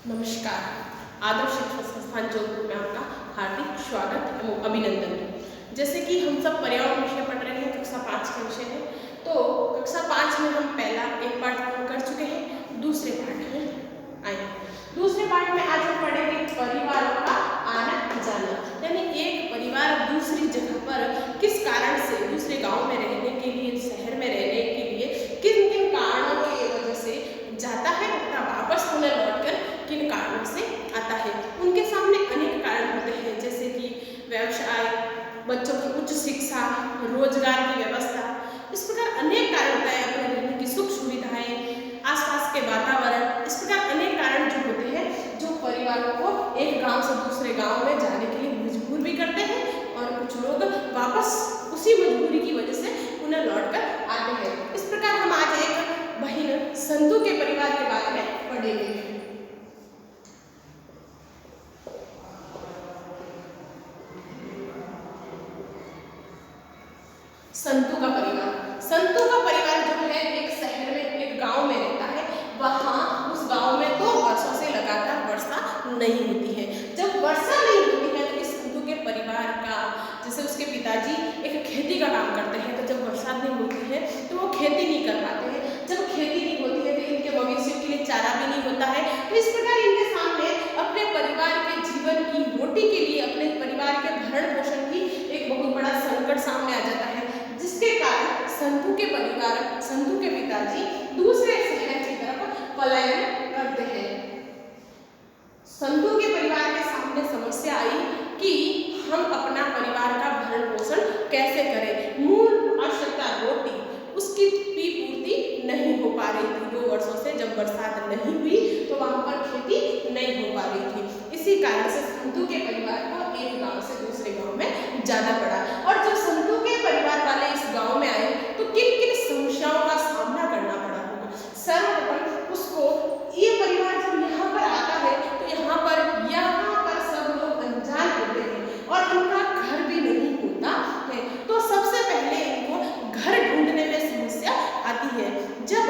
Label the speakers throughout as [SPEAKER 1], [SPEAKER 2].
[SPEAKER 1] नमस्कार। आदर्श शिक्षा संस्थान जोधपुर में आपका हार्दिक स्वागत एवं अभिनंदन। जैसे कि हम सब पर्यावरण विषय पढ़ रहे हैं, कक्षा 5 के विषय है। तो कक्षा 5 में हम पहला एक पाठ पूर्ण कर चुके हैं, दूसरे पाठ में आए। दूसरे पाठ में आज हम पढ़ेंगे परिवारों का आना जाना, यानी एक परिवार दूसरी जगह पर किस कारण से दूसरे गांव में रहने के लिए, शहर में रहने के लिए किन किन कारणों की वजह से जाता है तथा वापस पुनः लौटकर किन कारणों से आता है। उनके सामने अनेक कारण होते हैं, जैसे कि व्यवसाय, बच्चों की उच्च शिक्षा, रोजगार की व्यवस्था। इस प्रकार अनेक कारण होता है, अपने रहने की सुख सुविधाएं, आसपास के वातावरण। इस प्रकार अनेक कारण जो होते हैं जो परिवारों को एक गांव से दूसरे गांव में जाने के लिए मजबूर भी करते हैं, और कुछ लोग वापस उसी मजबूरी की वजह से पुनः लौट कर आते हैं। इस प्रकार हम आज एक बहन संतू के परिवार के बारे में पढ़ेंगे। संतू का परिवार जो है एक शहर में, एक गांव में रहता है। वहां उस गांव में 2 वर्षों से लगातार वर्षा नहीं होती है। जब वर्षा नहीं होती है तो इस संतू के परिवार का, जैसे उसके पिताजी एक खेती का काम करते हैं, तो जब बरसात नहीं होती है तो वो खेती नहीं कर पाते हैं। जब खेती नहीं होती है तो इनके मवेशियों के लिए चारा भी नहीं होता है। तो इस प्रकार इनके सामने अपने परिवार के जीवन की रोटी के लिए, अपने परिवार के भरण पोषण की एक बहुत बड़ा संकट सामने आ जाता है, जिसके कारण संतू के पिताजी दूसरे शहर की तरफ पलायन करते हैं। संतू के परिवार के सामने समस्या आई कि हम अपना परिवार का भरण पोषण कैसे करें। मूल आवश्यकता रोटी, उसकी भी पूर्ति नहीं हो पा रही थी। 2 वर्षों से जब बरसात नहीं हुई तो वहां पर खेती नहीं हो पा रही थी। इसी कारण से संतू के परिवार को एक गांव से दूसरे गांव में जाना पड़ा। और जब संतू के परिवार वाले इस गांव में आए तो किन किन समस्याओं का सामना करना पड़ा होगा। सर्वप्रथम उसको, ये परिवार जब यहाँ पर आता है तो यहाँ पर सब लोग अनजान होते हैं और उनका घर भी नहीं होता है। तो सबसे पहले इनको घर ढूंढने में समस्या आती है। जब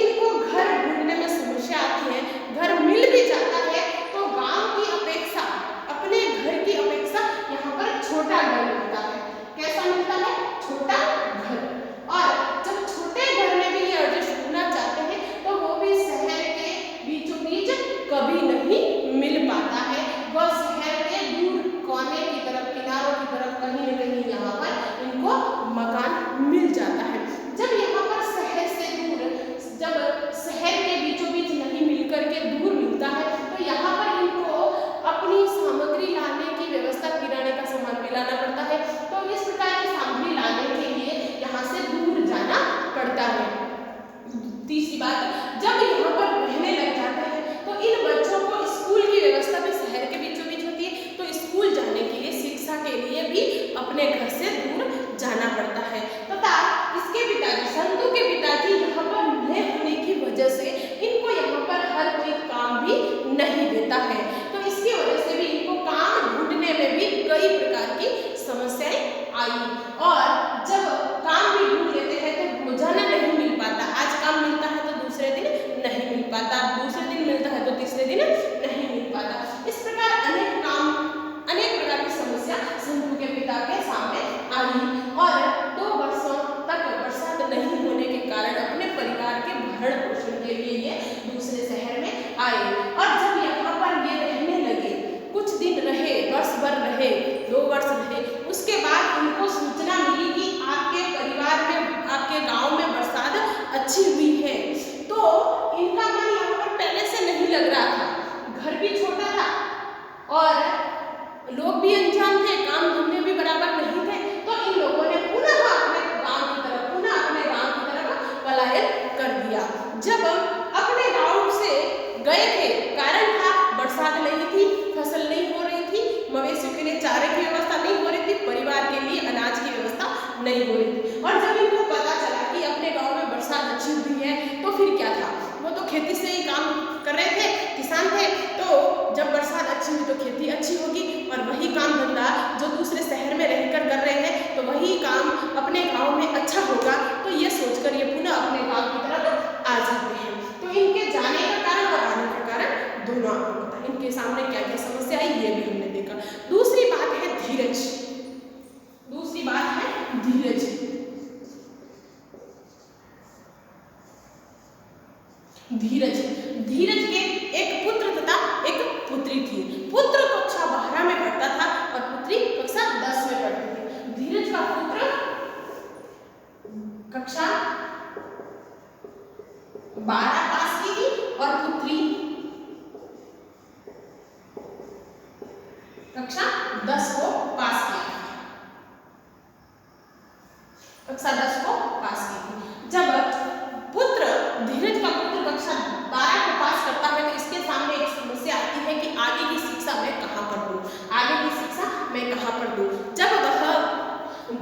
[SPEAKER 1] इनको घर ढूंढने में समस्या आती है, घर मिल भी जाता है तो गांव की अपेक्षा, अपने घर की अपेक्षा यहाँ पर छोटा घर मिलता है। कैसा मिलता है? छोटा घर। और जब छोटे घर में भी ये एडजस्ट होना चाहते हैं तो वो भी शहर के बीचों बीच कभी नहीं मिल पाता है। वो शहर के दूर कोने की तरफ, किनारों की तरफ कहीं न कहीं यहाँ पर इनको मकान मिल जाता है। जब यहाँ पर शहर से दूर, जब शहर के बीचों बीच नहीं मिलकर के दूर मिलता है तो यहाँ पर इनको अपनी सामग्री लाने की व्यवस्था, किराने का सामान भी लाना पड़ता है। तो इस प्रकार की सामग्री लाने के लिए यहाँ से दूर जाना पड़ता है। तीसरी बात, जब यहाँ पर रहने लग जाते हैं तो इन बच्चों को स्कूल की व्यवस्था भी शहर के बीचों बीच होती है, तो स्कूल जाने के लिए, शिक्षा के लिए भी अपने घर से दूर जाना पड़ता है। तथा इसके पिताजी, संतू के पिताजी यहाँ पर न होने की वजह से इनको यहाँ पर हर कोई काम भी नहीं देता है। तो इसकी वजह से भी इनको काम ढूंढने में भी कई प्रकार की समस्याएं आई। और जब काम भी ढूंढ लेते हैं तो रोजाना नहीं मिल पाता। आज काम मिलता है तो दूसरे दिन नहीं मिल पाता, दूसरे दिन मिलता है तो तीसरे दिन नहीं मिल पाता। इस प्रकार अनेक प्रकार की समस्या संतू के पिता के सामने आई। और 2 वर्षों तक बरसात नहीं होने के कारण अपने परिवार के भरण पोषण के लिए ये दूसरे शहर में आए। और जब यहाँ पर ये रहने लगे, कुछ दिन रहे, वर्ष भर रहे, 2 वर्ष रहे, उसके बाद उनको सूचना मिली कि आपके परिवार में, आपके गांव में बरसात अच्छी हुई है। तो इनका मन यहाँ पर पहले से नहीं लग रहा था। घर भी छोटा था और लोग भी अनजान थे, काम धंधे भी बराबर नहीं थे। तो इन लोगों ने पुनः अपने गांव की तरफ पलायन कर दिया। जब अपने गांव से गए थे, कारण था बरसात नहीं थी, फसल नहीं हो रही थी, मवेशियों के लिए चारे की व्यवस्था नहीं हो रही थी, परिवार के लिए अनाज की व्यवस्था नहीं हो रही थी। और जब इनको पता चला कि अपने गांव में बरसात अच्छी हुई है तो फिर क्या था, वो तो खेती से ही काम कर रहे थे, किसान थे। तो जब बरसात अच्छी हुई तो खेती अच्छी होगी, और वही काम धंधा जो दूसरे शहर में रहकर कर रहे हैं तो वही काम अपने गांव में अच्छा होगा। तो ये सोचकर ये पुनः अपने गांव की तरफ आ जाते हैं। तो इनके जाने का कारण और आने का कारण दोनों धीरज धीरज के एक पुत्र तथा एक पुत्री थी। पुत्र कक्षा 12 में पढ़ता था और पुत्री कक्षा 10 में पढ़ती थी। धीरज का पुत्र कक्षा 12 पास की थी और पुत्री कक्षा 10 को पास किया, कक्षा 10 को पास की थी। जब पुत्र धीरज का पुत्र कक्षा 12 को पास करता है तो इसके सामने एक समस्या आती है कि आगे की शिक्षा मैं कहाँ पर दूँ, आगे की शिक्षा मैं कहाँ पर दूँ। जब वह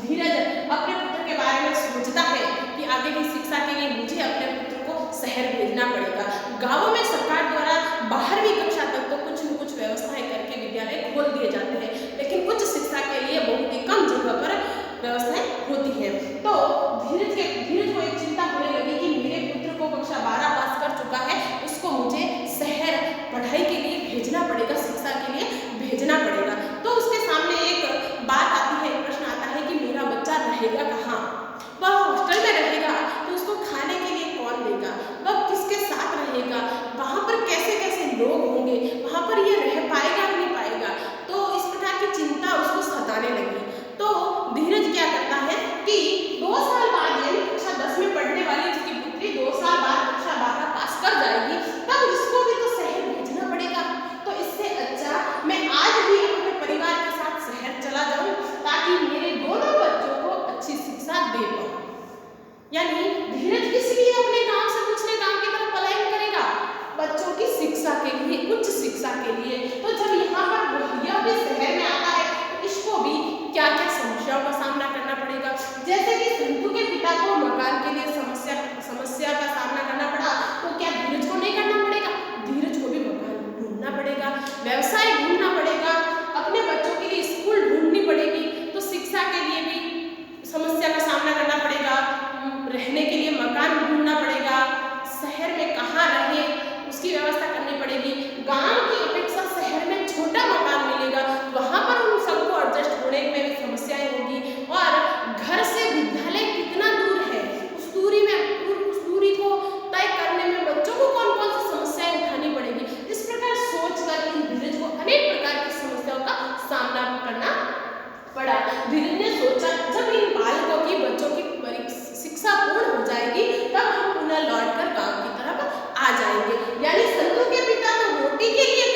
[SPEAKER 1] धीरज अपने पुत्र के बारे में सोचता है कि आगे की शिक्षा के लिए मुझे अपने पुत्र को शहर भेजना पड़ेगा। गाँवों में सरकार द्वारा 12वीं कक्षा तक तो कुछ न कुछ व्यवस्थाएं करके विद्यालय खोल दिए जाते हैं, लेकिन उच्च शिक्षा के लिए बहुत ही कम जगह पर व्यवस्थाएं होती है। तो धीरज को एक चिंता होने लगी कि मेरे पुत्र को कक्षा 12 पास कर चुका है, उसको मुझे शहर पढ़ाई के लिए भेजना पड़ेगा, शिक्षा के लिए भेजना पड़ेगा। तो उसके सामने एक बात आती है, एक प्रश्न आता है कि मेरा बच्चा रहेगा कहाँ? वह हॉस्टल में रहेगा तो उसको खाने के लिए कौन देगा? वह किसके साथ रहेगा? वहाँ पर कैसे कैसे लोग होंगे? वहाँ पर ये रह पाएगा नहीं पाएगा? तो इस प्रकार की चिंता उसको सताने लगी। तो धीरज क्या करता है कि 2 साल बाद यानी कक्षा 10 में पढ़ने वाली उसकी पुत्री 2 साल बाद कक्षा 12 पास कर जाएगी, तब इसको भी तो शहर भेजना पड़ेगा। तो इससे अच्छा मैं आज भी अपने परिवार के साथ शहर चला जाऊं ताकि मेरे दोनों बच्चों को अच्छी शिक्षा दे पाऊं। यानी धीरज किस लिए अपने गांव से दूसरे गांव की तरफ पलायन करेगा? बच्चों की शिक्षा के लिए, उच्च शिक्षा के लिए। तो जब यहाँ पर यह भी शहर में आता है तो इसको भी क्या क्या समस्याओं का सामना करना पड़ेगा। जैसे कि संतु के पिता को मकान के लिए समस्या का सामना करना पड़ा, तो क्या धीरज को नहीं करना पड़ेगा? धीरज को भी मकान ढूंढना पड़ेगा, व्यवसाय ढूंढना पड़ेगा, अपने बच्चों के लिए स्कूल ढूंढनी पड़ेगी। तो शिक्षा के लिए भी समस्या का सामना करना पड़ेगा, रहने के लिए मकान ढूंढना पड़ेगा, शहर में कहाँ रहे उसकी व्यवस्था करनी पड़ेगी। गांव की अपेक्षा शहर में छोटा मकान मिलेगा, वहां पर उन सबको एडजस्ट होने में भी समस्याएं होगी। और घर से विद्यालय कितना दूर है, उस दूरी को तय करने में बच्चों को कौन कौन सी समस्याएं उठानी पड़ेगी। इस प्रकार सोचकर इन धीरज को अनेक प्रकार की समस्याओं का सामना करना पड़ा। धीरज ने सोचा जब इन बालकों की बच्चों की शिक्षा पूर्ण हो जाएगी तब हम पुनः लौटकर गांव की तरफ आ जाएंगे। यानी संतु के पिता तो रोटी के लिए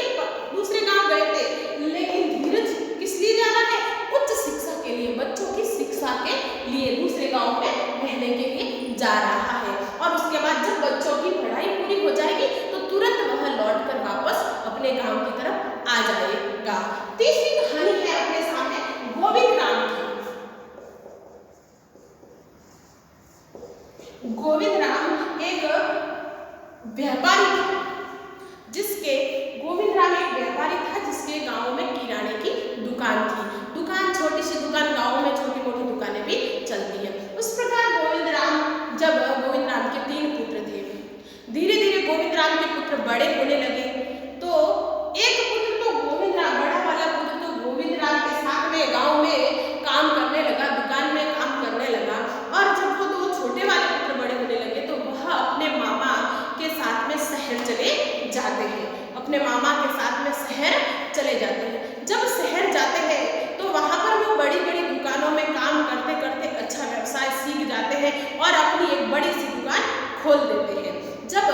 [SPEAKER 1] दूसरे गांव गए थे, लेकिन धीरज किस लिए जा रहा है? उच्च शिक्षा के लिए, बच्चों की शिक्षा के लिए दूसरे गांव में रहने के लिए जा रहा है। और उसके बाद जब बच्चों की पढ़ाई पूरी हो जाएगी तो तुरंत वह लौटकर वापस अपने गांव की तरफ आ जाएगा। तीसरी कहानी है अपने सामने गोविंद राम की। गोविंद राम एक व्यापारी था, गोविंद राम एक व्यापारी था जिसके गांव में किराने की दुकान थी। दुकान, छोटी सी दुकान, गांव में छोटी मोटी दुकानें भी चलती है। उस प्रकार गोविंद राम के 3 पुत्र थे। धीरे धीरे गोविंद राम के पुत्र बड़े होने लगे तो एक पुत्र तो बड़ा वाला पुत्र तो गोविंद राम के साथ में गाँव में काम करने लगा, दुकान में काम करने लगा। और जब वो 2 छोटे वाले पुत्र बड़े होने लगे तो वह अपने मामा के साथ में शहर चले जाते हैं, अपने मामा के साथ में शहर चले जाते हैं। जब शहर जाते हैं तो वहाँ पर वो बड़ी बड़ी दुकानों में काम करते करते अच्छा व्यवसाय सीख जाते हैं और अपनी एक बड़ी सी दुकान खोल देते हैं। जब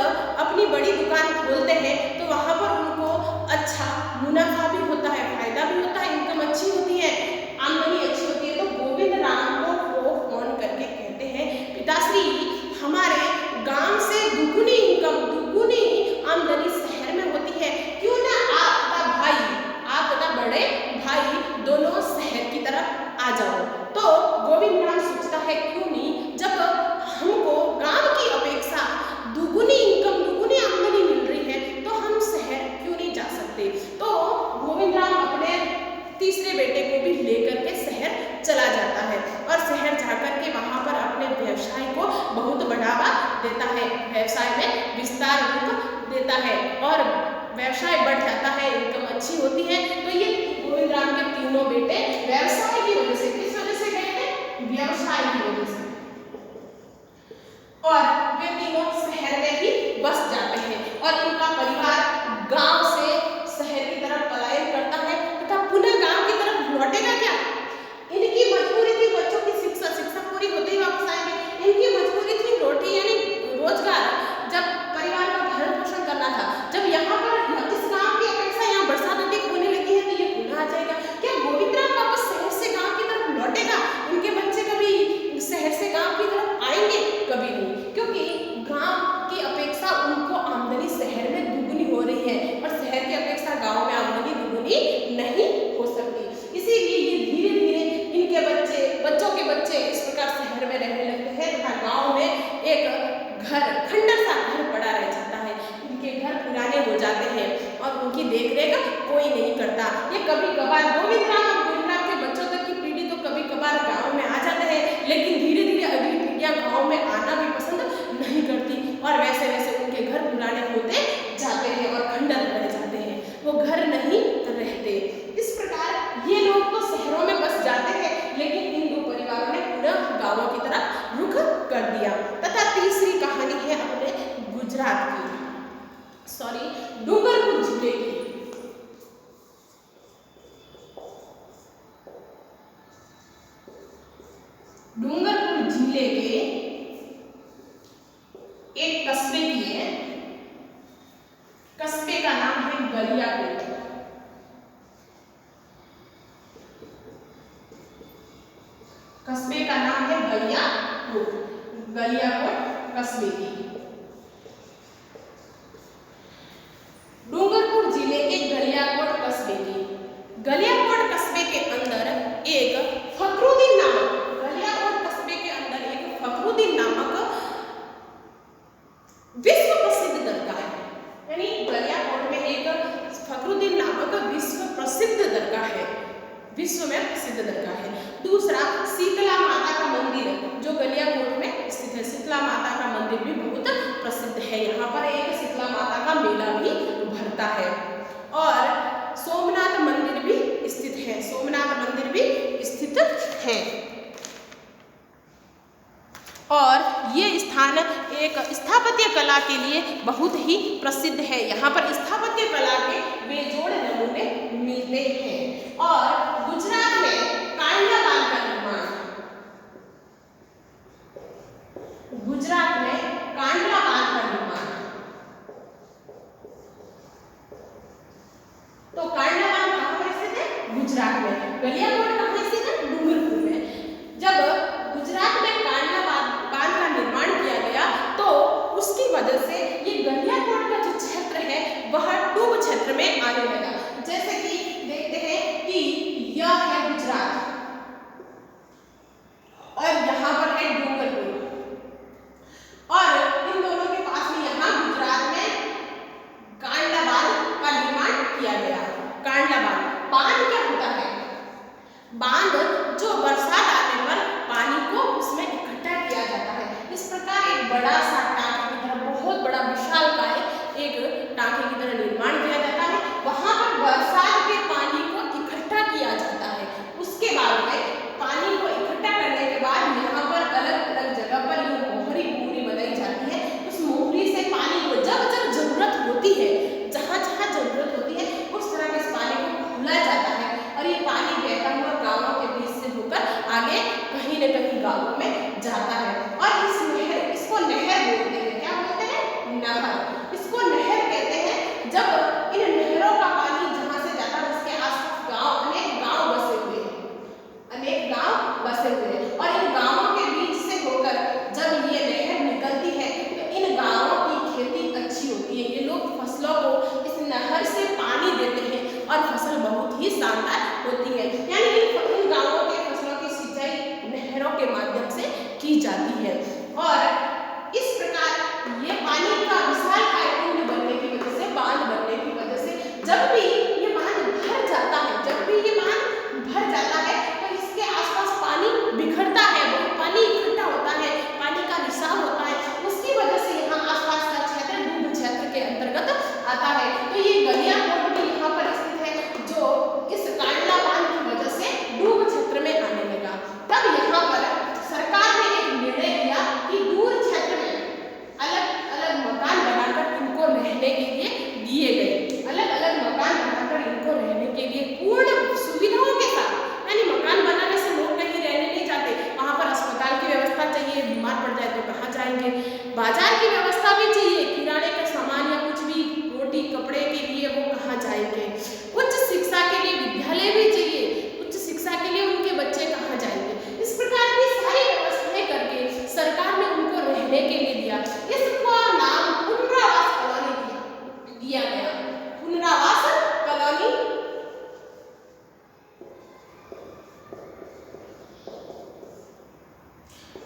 [SPEAKER 1] अपनी बड़ी दुकान खोलते हैं तो वहाँ पर उनको अच्छा मुनाफा भी होता है, फायदा भी होता है, इनकम अच्छी होती है, आमदनी अच्छी होती है। तो गोविंद राम को वो फोन करके कहते हैं, पिताश्री हमारे गांव से दुगुनी इनकम, दुगुनी आमदनी शहर में होती है, क्यों ना आप तथा बड़े भाई दोनों शहर की तरफ आ जाओ। तो गोविंद राम सोचता है क्यों नहीं, जब हमको गांव की अपेक्षा दुगुनी इनकम, दुगुनी आमदनी मिल रही है तो हम शहर क्यों नहीं जा सकते। तो गोविंद राम अपने तीसरे बेटे को भी लेकर के शहर चला जाता है और शहर जाकर के वहाँ पर अपने व्यवसाय को बहुत बढ़ावा देता है, व्यवसाय में विस्तार रूप देता है और व्यवसाय बढ़ जाता है, इनकम अच्छी होती है। तो ये गोविंद राम के 3 बेटे व्यवसाय की वजह से, किस वजह से गए थे? व्यवसाय की वजह से, और वे तीनों शहर में ही बस जाते सा घर पड़ा रह जाता है, उनके घर पुराने हो जाते हैं और उनकी देखरेख कोई नहीं करता। ये कभी कभार गोविंदराव के बच्चों तक की पीढ़ी तो कभी कभार गाँव में आ जाते हैं, लेकिन धीरे धीरे अगली पीढ़ियाँ गाँव में आना भी पसंद नहीं करती और वैसे वैसे उनके घर पुराने होते जाते हैं और खंडर रह जाते हैं, वो घर नहीं रहते। इस प्रकार ये लोग तो शहरों में बस जाते हैं, लेकिन इन दो परिवारों ने पुनः गांवों की तरफ रुख कर दिया। तथा तीसरी कहानी है अपने गुजरात की, डूंगरपुर जिले की। डूंगरपुर जिले के एक कस्बे की है, कस्बे का नाम है गलियाकोट। कस्बे का नाम है गलियाकोट, गलियाकोट कस्बे की। डूंगरपुर जिले के गलियाकोट कस्बे की, गलियाकोट कस्बे के अंदर एक फखरुद्दीन नामक, गलियाकोट कस्बे के अंदर एक फखरुद्दीन नामक विश्व प्रसिद्ध दरगाह है। यानी गलियाकोट में एक फखरुद्दीन नामक विश्व प्रसिद्ध दरगाह है, विश्व में प्रसिद्ध दरगाह है। दूसरा शीतला माता का मंदिर जो गलियाकोट में स्थित है, शीतला माता का मंदिर भी बहुत प्रसिद्ध है। यहाँ पर एक शीतला माता का मेला भी भरता है और सोमनाथ मंदिर भी स्थित है, सोमनाथ मंदिर भी स्थित है। और ये स्थान एक स्थापत्य कला के लिए बहुत ही प्रसिद्ध है। यहाँ पर स्थापत्य कला के बेजोड़ नमूने मिलते हैं। और गुजरात में कांडला बांध का निर्माण, गुजरात में कांडला बांध का निर्माण, तो कांडला बांध कहाँ पर स्थित है? गुजरात में। गलियाकोट कहाँ स्थित है? डूंगरपुर में। जब गुजरात में कांडला बांध का निर्माण किया गया तो उसकी वजह से ये गलियाकोट का जो क्षेत्र है वह डूब क्षेत्र में आने लगा। जैसे कि देखते हैं कि यह है गुजरात और यहाँ पर है डूंगरपुर, और इन दोनों के पास में यहाँ गुजरात में कांडला बांध का निर्माण किया गया। कांडला बांध क्या होता है? बांध जो बरसात आने पर पानी को उसमें इकट्ठा किया जाता है। इस प्रकार एक बड़ा सा टांके की तरह, बहुत बड़ा विशालकाय एक टांके की तरह निर्माण किया जाता है। वहां पर बरसात के पानी को इकट्ठा किया जाता है। उसके बाद में पानी को इकट्ठा करने के बाद यहाँ पर अलग अलग जगह पर ये मोहरी बनाई जाती है। उस मोहरी से पानी को जब जब जरूरत होती है, जहाँ जहाँ जरूरत होती है उस तरह के इस पानी को खोला जाता है और ये पानी बहता हुआ गांवों के बीच से होकर आगे कहीं न कहीं गांवों में जाता है। और इस नहर, इसको नहर बोलते हैं। क्या बोलते हैं? नहर। इसको नहर कहते हैं। जब इन नहरों का पानी जहाँ से जाता है उसके आसपास गांव, अनेक गांव बसे हुए हैं, अनेक गांव बसे हुए हैं और इन गांवों के बीच से होकर जब ये नहर निकलती है तो इन गांवों की खेती अच्छी होती है। ये लोग फसलों को इस नहर से पानी देते हैं और फसल बहुत ही शानदार होती है। यानी इन गांवों के फसलों की सिंचाई नहरों के माध्यम से की जाती है। और इस प्रकार ये पानी का विशालकाय कुंड बनने की वजह से, बांध बनने की वजह से जब भी ये बांध भर जाता है, जब भी ये बांध भर जाता है तो इसके आसपास पानी बिखरता है, बहुत पानी इकट्ठा होता है, पानी का रिसाव होता है। उसकी वजह से यहाँ आसपास का क्षेत्र डूब क्षेत्र के अंतर्गत आता है। तो ये गलियाकोट भी यहाँ पर स्थित है जो इस कांडला बांध की वजह से डूब क्षेत्र में आने लगा। तब यहाँ पर सरकार ने एक निर्णय लिया कि दूर क्षेत्र में अलग अलग मकान बनाकर इनको रहने के लिए दिए गए। अलग अलग मकान बनाकर इनको रहने के लिए पूर्ण सुविधाओं के साथ, यानी मकान बनाने से लोग कहीं रहने नहीं जाते, वहाँ पर अस्पताल की व्यवस्था चाहिए, बीमार पड़ जाए तो कहाँ जाएंगे, बाजार की व्यवस्था भी चाहिए, किराने का सामान या कुछ भी रोटी कपड़े के लिए वो कहाँ जाएंगे, उच्च शिक्षा के लिए विद्यालय भी चाहिए, उच्च शिक्षा के लिए उनके बच्चे कहाँ जाएंगे। इस प्रकार की सारी व्यवस्थाएं करके सरकार ने उनको रहने के लिए दिया। इसका नाम पुनरावास कॉलोनी दिया गया। पुनरावास कॉलोनी,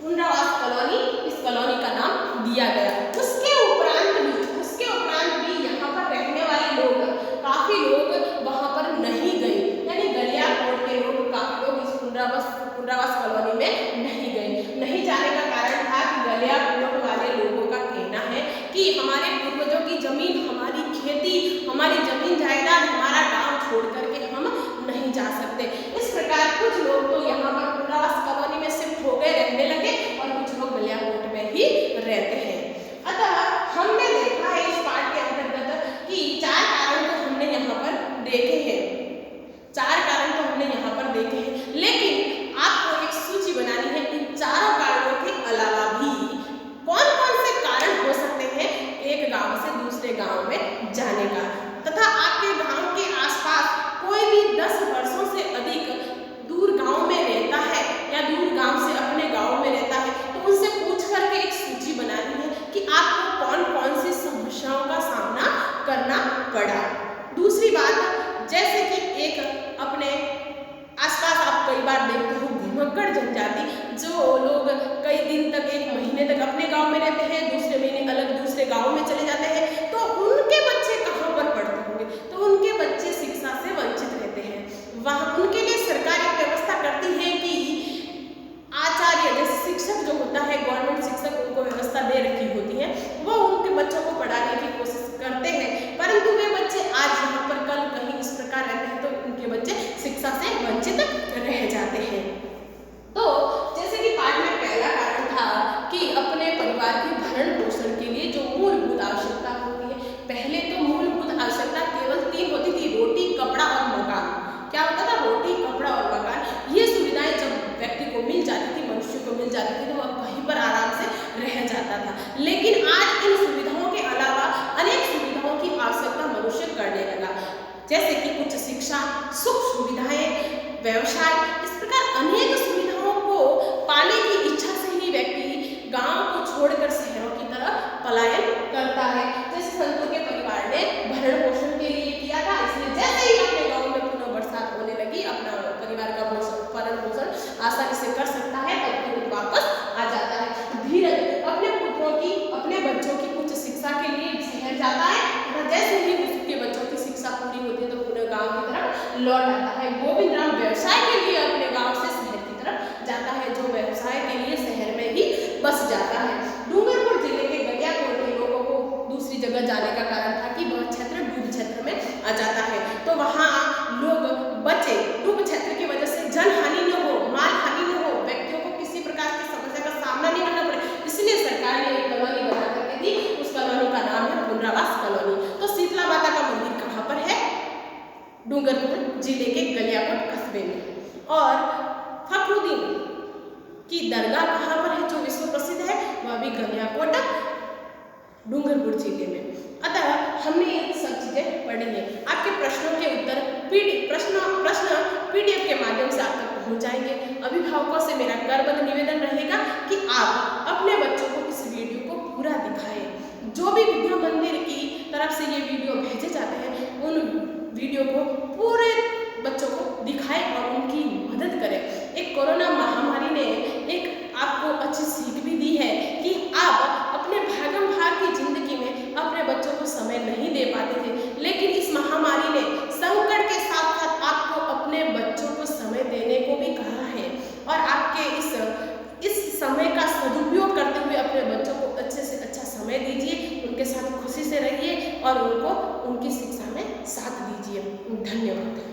[SPEAKER 1] पुनरावास कॉलोनी, इस कॉलोनी का नाम दिया गया। उसके कि हमारे पूर्वजों की जमीन, हमारी खेती, हमारी जमीन जायदाद, हमारा गांव छोड़ करके हम नहीं जा सकते। इस प्रकार कुछ लोग तो यहाँ पर पुनर्वास कॉलोनी में शिफ्ट हो गए, रहने लगे, और कुछ लोग गलियाकोट में ही रहते हैं। अतः हमने देखा है इस पाठ के अंतर्गत कि 4 कारण तो हमने यहाँ पर देखे हैं, 4 कारण तो हमने यहाँ पर देखे हैं, लेकिन आपको एक सूची बनानी है इन चारों कारणों के अलावा भी कौन कौन से कारण हो सकते हैं एक गांव से दूसरे गांव में जाने का, तथा आपके गांव के आसपास कोई भी 10 वर्षों से अधिक दूर गांव में रहता है या दूर गांव से अपने गांव में रहता है, तो उनसे पूछ करके एक सूची बनानी है कि आपको कौन कौन सी समस्याओं का सामना करना पड़ा। दूसरी बात, जैसे कि एक अपने आसपास आप कई बार देखते हो घुमक्कड़ जनजाति, जो लोग कई दिन तक, 1 महीने तक अपने गांव में रहते हैं, दूसरे महीने अलग दूसरे गांव में चले जाते हैं, तो उनके बच्चे कहाँ पर पढ़ते होंगे? तो उनके बच्चे शिक्षा से वंचित रहते हैं। वहाँ उनके लिए सरकार एक व्यवस्था करती है कि आचार्य, जैसे शिक्षक जो होता है, गवर्नमेंट शिक्षक, उनको व्यवस्था दे रखी होती है, वो उनके बच्चों को पढ़ाने की कोशिश करते हैं, परंतु वे बच्चे आज यहाँ पर, कल कहीं इस प्रकार रहते हैं, तो उनके बच्चे शिक्षा से वंचित रह जाते हैं। तो जैसे कि पाठ में पहला कारण था कि अपने परिवार के भरण पोषण के लिए जो मूलभूत आवश्यकता होती है, पहले तो मूलभूत आवश्यकता केवल 3 होती थी, रोटी, कपड़ा और मकान। क्या होता था? रोटी, कपड़ा और मकान। ये सुविधाएं जब व्यक्ति को मिल जाती थी, मनुष्य को मिल जाती थी, तो वह कहीं पर आराम से रह जाता था। लेकिन आज इन सुविधाओं के अलावा अनेक सुविधाओं की आवश्यकता मनुष्य करने लगा, जैसे कि उच्च शिक्षा, सुख सुविधाएं, व्यवसाय, इस प्रकार अनेक सुविधाओं को पाने की इच्छा से ही व्यक्ति गांव को छोड़कर शहरों की तरफ पलायन करता है। जैसे संतों के परिवार ने भरण पोषण के लिए किया था, इसलिए जैसे ही अपने गांव में पुनः बरसात होने लगी, अपना परिवार का भरण पोषण आसानी से कर सकता है, और वापस आ जाता है। धीरज अपने पुत्रों की, अपने बच्चों की उच्च शिक्षा के लिए शहर जाता है, और जैसे ही उसके बच्चों की शिक्षा पूरी होती है तो पुनः गांव की तरफ लौट आता है। गोविंद राम व्यवसाय के लिए अपने गांव से शहर की तरफ जाता है, जो व्यवसाय के लिए शहर में ही बस जाता है। डूंगरपुर जिले के गलियाकोट के लोगों को दूसरी जगह जाने का कारण था कि वह क्षेत्र डूब क्षेत्र में आ जाता है, तो वहाँ लोग बचे। डूब क्षेत्र की वजह से जनहानि न हो, माल हानि न हो, व्यक्तियों को किसी प्रकार की समस्या का सामना नहीं करना पड़े, इसलिए सरकार ने एक कॉलोनी बना करके दी। उस कॉलोनी का नाम है पुनर्वास कॉलोनी। तो शीतला माता का मंदिर कहाँ पर है? डूंगरपुर जिले के गलियाकोट कस्बे में। और फखरुद्दीन की दरगाह कहाँ पर है, जो विश्व प्रसिद्ध है, वह भी गलियाकोट डूंगरपुर जिले में। अतः हमने ये सब चीजें पढ़ी है। आपके प्रश्नों के उत्तर प्रश्न PDF के माध्यम से आप तक पहुंच जाएंगे। अभिभावकों से मेरा करबद्ध निवेदन रहेगा कि आप अपने बच्चों को इस वीडियो को पूरा दिखाएं। जो भी विद्या मंदिर की तरफ से ये वीडियो भेजे जाते हैं, उन वीडियो को पूरे बच्चों को दिखाएं और उनकी मदद करें। एक कोरोना महामारी ने एक आपको अच्छी सीख भी दी है कि आप अपने भागम भाग की जिंदगी में अपने बच्चों को समय नहीं दे पाते थे, लेकिन इस महामारी ने संकट के साथ साथ आपको अपने बच्चों को समय देने को भी कहा है, और आपके इस समय का सदुपयोग करते हुए अपने बच्चों को अच्छे से अच्छा समय दीजिए, उनके साथ खुशी से रहिए और उनको उनकी शिक्षा में साथ दीजिए। धन्यवाद।